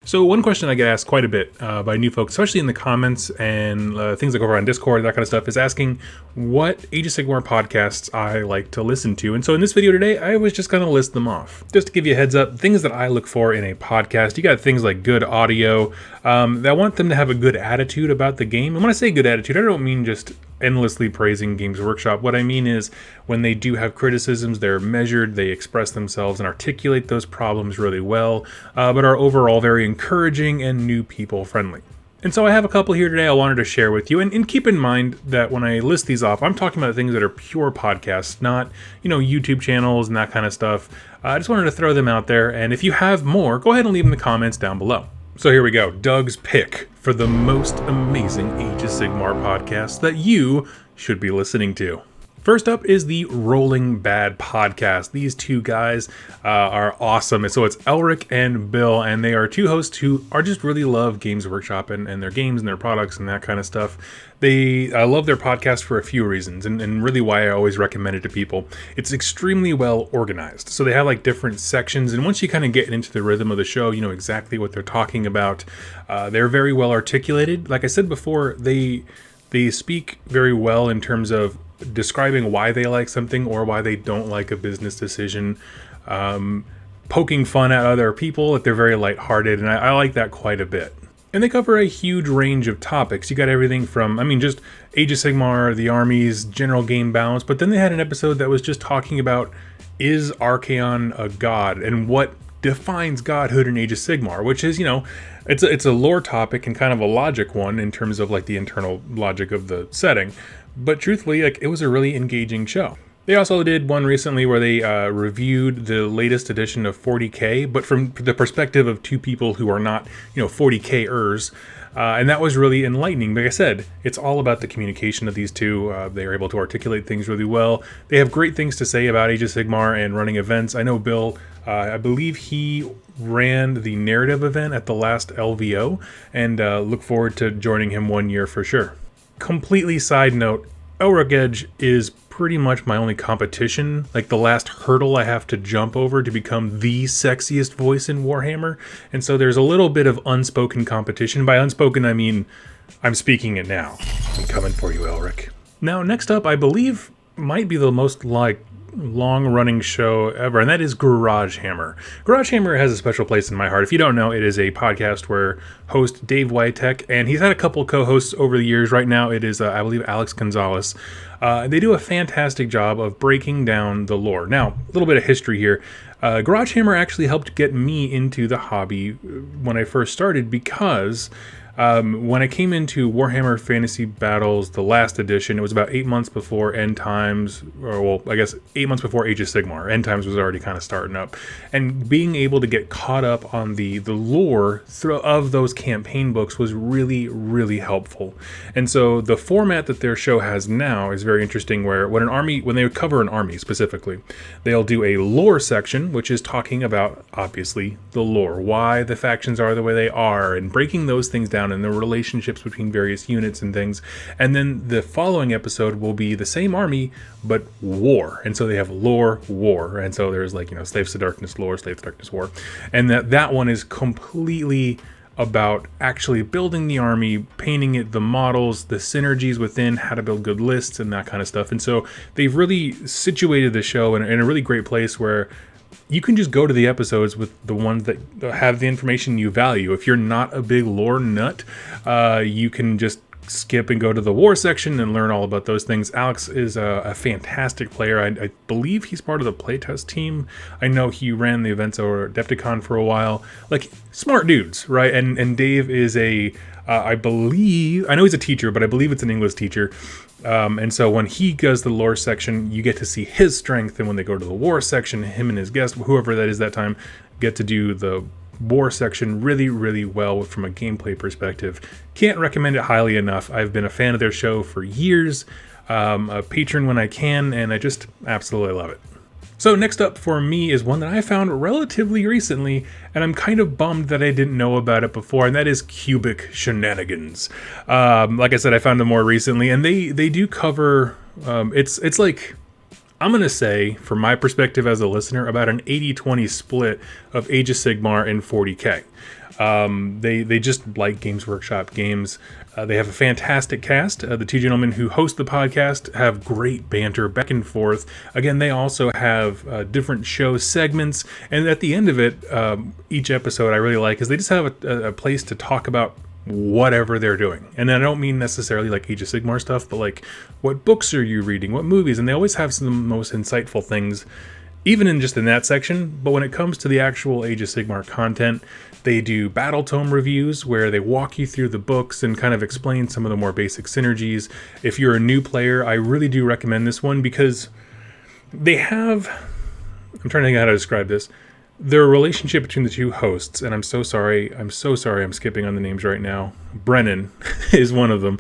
So one question I get asked quite a bit by new folks, especially in the comments and things like over on Discord, that kind of stuff, is asking what Age of Sigmar podcasts I like to listen to. And so in this video today, I was just going to list them off. Just to give you a heads up, things that I look for in a podcast, you got things like good audio. I want them to have a good attitude about the game. And when I say good attitude, I don't mean just endlessly praising Games Workshop. What I mean is when they do have criticisms, they're measured, they express themselves and articulate those problems really well, but are overall very encouraging and new people friendly. And so I have a couple here today I wanted to share with you. And keep in mind that when I list these off, I'm talking about things that are pure podcasts, not, YouTube channels and that kind of stuff. I just wanted to throw them out there. And if you have more, go ahead and leave them in the comments down below. So here we go. Doug's pick for the most amazing Age of Sigmar podcast that you should be listening to. First up is the Rolling Bad podcast. These two guys are awesome. So it's Elric and Bill, and they are two hosts who just really love Games Workshop and their games and their products and that kind of stuff. I love their podcast for a few reasons, and really why I always recommend it to people. It's extremely well organized. So they have like different sections, and once you kind of get into the rhythm of the show, you know exactly what they're talking about. They're very well articulated. Like I said before, they speak very well in terms of describing why they like something or why they don't like a business decision, poking fun at other people. They're very lighthearted, and I like that quite a bit. And they cover a huge range of topics. You got everything from, just Age of Sigmar, the armies, general game balance, but then they had an episode that was just talking about, is Archaon a god, and what defines godhood in Age of Sigmar, which is, it's a lore topic and kind of a logic one in terms of like the internal logic of the setting. But truthfully, it was a really engaging show. They also did one recently where they reviewed the latest edition of 40K, but from the perspective of two people who are not, 40K-ers. And that was really enlightening. Like I said, it's all about the communication of these two. They are able to articulate things really well. They have great things to say about Age of Sigmar and running events. I know Bill, I believe he ran the narrative event at the last LVO, and look forward to joining him one year for sure. Completely side note, Elric Edge is pretty much my only competition, like the last hurdle I have to jump over to become the sexiest voice in Warhammer. And so there's a little bit of unspoken competition. By unspoken, I mean I'm speaking it now. I'm coming for you, Elric. Now, next up, I believe might be the most long-running show ever, and that is Garage Hammer. Garage Hammer has a special place in my heart. If you don't know, it is a podcast where host Dave Witek, and he's had a couple co-hosts over the years. Right now it is, I believe, Alex Gonzalez. They do a fantastic job of breaking down the lore. Now, a little bit of history here. Garage Hammer actually helped get me into the hobby when I first started, because when I came into Warhammer Fantasy Battles, the last edition, it was about 8 months before End Times, or well, I guess 8 months before Age of Sigmar. End Times was already kind of starting up. And being able to get caught up on the lore of those campaign books was really, really helpful. And so the format that their show has now is very interesting, where when they cover an army specifically, they'll do a lore section, which is talking about, obviously, the lore, why the factions are the way they are, and breaking those things down and the relationships between various units and things. And then the following episode will be the same army, but war. And so they have lore, war. And so there's Slaves to Darkness lore, Slaves to Darkness war. And that one is completely about actually building the army, painting it, the models, the synergies within, how to build good lists and that kind of stuff. And so they've really situated the show in a really great place where you can just go to the episodes with the ones that have the information you value. If you're not a big lore nut, you can just skip and go to the war section and learn all about those things. Alex is a fantastic player. I believe he's part of the playtest team. I know he ran the events over Adepticon for a while. Smart dudes, right? And Dave is I know he's a teacher, but I believe it's an English teacher. And so when he does the lore section, you get to see his strength. And when they go to the war section, him and his guest, whoever that is that time, get to do the war section really, really well from a gameplay perspective. Can't recommend it highly enough. I've been a fan of their show for years, a patron when I can, and I just absolutely love it. So next up for me is one that I found relatively recently, and I'm kind of bummed that I didn't know about it before, and that is Cubic Shenanigans. Like I said, I found them more recently, and they do cover, it's like, I'm going to say, from my perspective as a listener, about an 80-20 split of Age of Sigmar and 40K. They just like Games Workshop games. They have a fantastic cast. The two gentlemen who host the podcast have great banter back and forth. Again, they also have different show segments, and at the end of it, each episode I really like is they just have a place to talk about whatever they're doing. And I don't mean necessarily like Age of Sigmar stuff, but like, what books are you reading, what movies? And they always have some of the most insightful things, even in that section. But when it comes to the actual Age of Sigmar content, they do battle tome reviews where they walk you through the books and kind of explain some of the more basic synergies. If you're a new player, I really do recommend this one because they have, I'm trying to think how to describe this, their relationship between the two hosts, and I'm so sorry I'm skipping on the names right now. Brennan is one of them,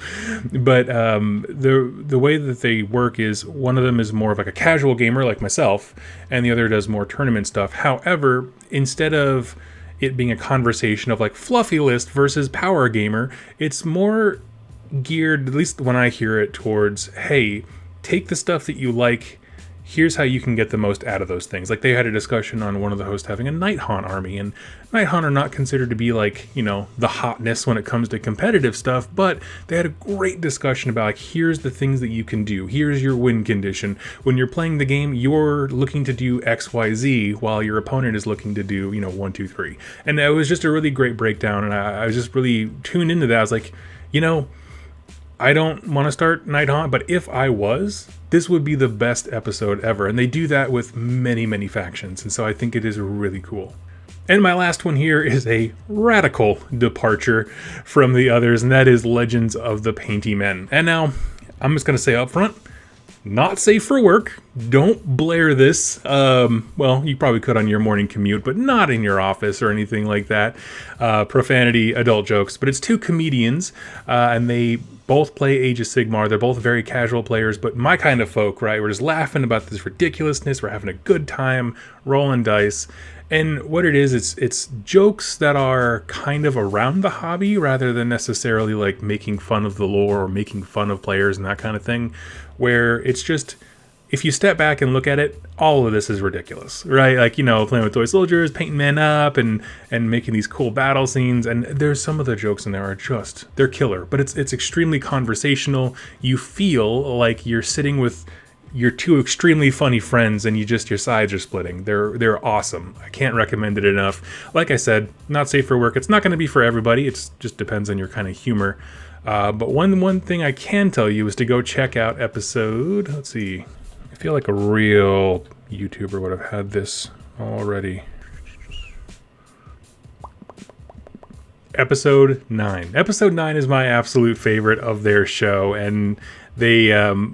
but the way that they work is one of them is more of like a casual gamer like myself, and the other does more tournament stuff. However, instead of it being a conversation of like fluffy list versus power gamer, it's more geared, at least when I hear it, towards, hey, take the stuff that you like, here's how you can get the most out of those things. Like they had a discussion on one of the hosts having a Night Haunt army, and Night Haunt are not considered to be like, you know, the hotness when it comes to competitive stuff, but they had a great discussion about like, here's the things that you can do. Here's your win condition. When you're playing the game, you're looking to do X, Y, Z, while your opponent is looking to do, you know, 1, 2, 3. And it was just a really great breakdown, and I was just really tuned into that. I was like, you know, I don't want to start Night Haunt, but if I was, this would be the best episode ever. And they do that with many, many factions. And so I think it is really cool. And my last one here is a radical departure from the others, and that is Legends of the Painty Men. And now, I'm just going to say up front, not safe for work. Don't blare this. Well, you probably could on your morning commute, but not in your office or anything like that. Profanity, adult jokes. But it's two comedians, and they both play Age of Sigmar. They're both very casual players, but my kind of folk, right? We're just laughing about this ridiculousness. We're having a good time, rolling dice. And what it is, it's jokes that are kind of around the hobby rather than necessarily like making fun of the lore or making fun of players and that kind of thing, where it's just, if you step back and look at it, all of this is ridiculous, right? Like, you know, playing with toy soldiers, painting men up, and making these cool battle scenes. And there's some of the jokes in there are just, they're killer, but it's extremely conversational. You feel like you're sitting with your two extremely funny friends, and your sides are splitting. They're awesome. I can't recommend it enough. Like I said, not safe for work. It's not going to be for everybody. It just depends on your kind of humor. But one thing I can tell you is to go check out episode, let's see, I feel like a real YouTuber would have had this already. Episode 9. Episode 9 is my absolute favorite of their show, and they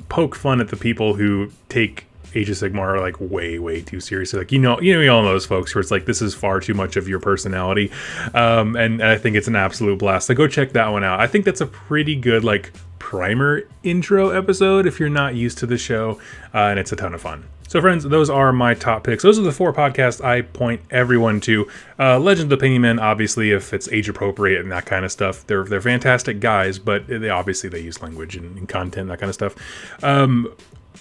poke fun at the people who take Age of Sigmar like way too seriously. Like, you all know those folks where it's like, this is far too much of your personality. And I think it's an absolute blast. So go check that one out. I think that's a pretty good like primer intro episode if you're not used to the show, and it's a ton of fun. So friends, those are my top picks. Those are the 4 podcasts I point everyone to. Legends of the Painty Men, obviously, if it's age appropriate and that kind of stuff. They're fantastic guys, but they use language and content, that kind of stuff.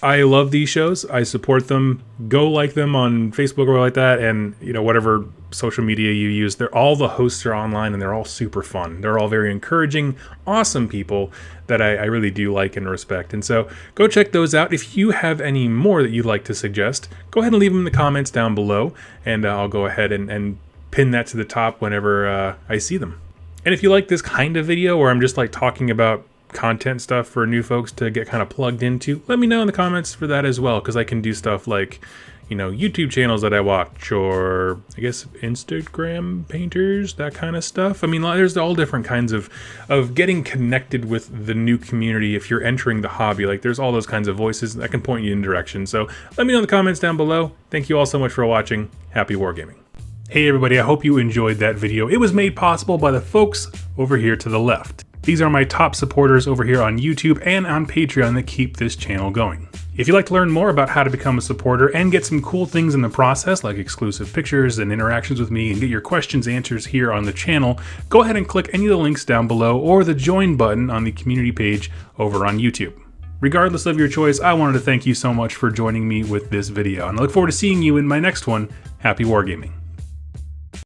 I love these shows. I support them. Go like them on Facebook or like that, and whatever social media you use. All the hosts are online, and they're all super fun. They're all very encouraging, awesome people that I really do like and respect. And so go check those out. If you have any more that you'd like to suggest, go ahead and leave them in the comments down below, and I'll go ahead and pin that to the top whenever I see them. And if you like this kind of video where I'm just like talking about content stuff for new folks to get kind of plugged into, let me know in the comments for that as well, because I can do stuff like YouTube channels that I watch, or I guess Instagram painters, that kind of stuff. I mean, there's all different kinds of getting connected with the new community. If you're entering the hobby, like there's all those kinds of voices that can point you in direction. So let me know in the comments down below. Thank you all so much for watching. Happy wargaming. Hey everybody, I hope you enjoyed that video. It was made possible by the folks over here to the left. These are my top supporters over here on YouTube and on Patreon that keep this channel going. If you'd like to learn more about how to become a supporter and get some cool things in the process, like exclusive pictures and interactions with me, and get your questions answered here on the channel, go ahead and click any of the links down below or the join button on the community page over on YouTube. Regardless of your choice, I wanted to thank you so much for joining me with this video, and I look forward to seeing you in my next one. Happy wargaming.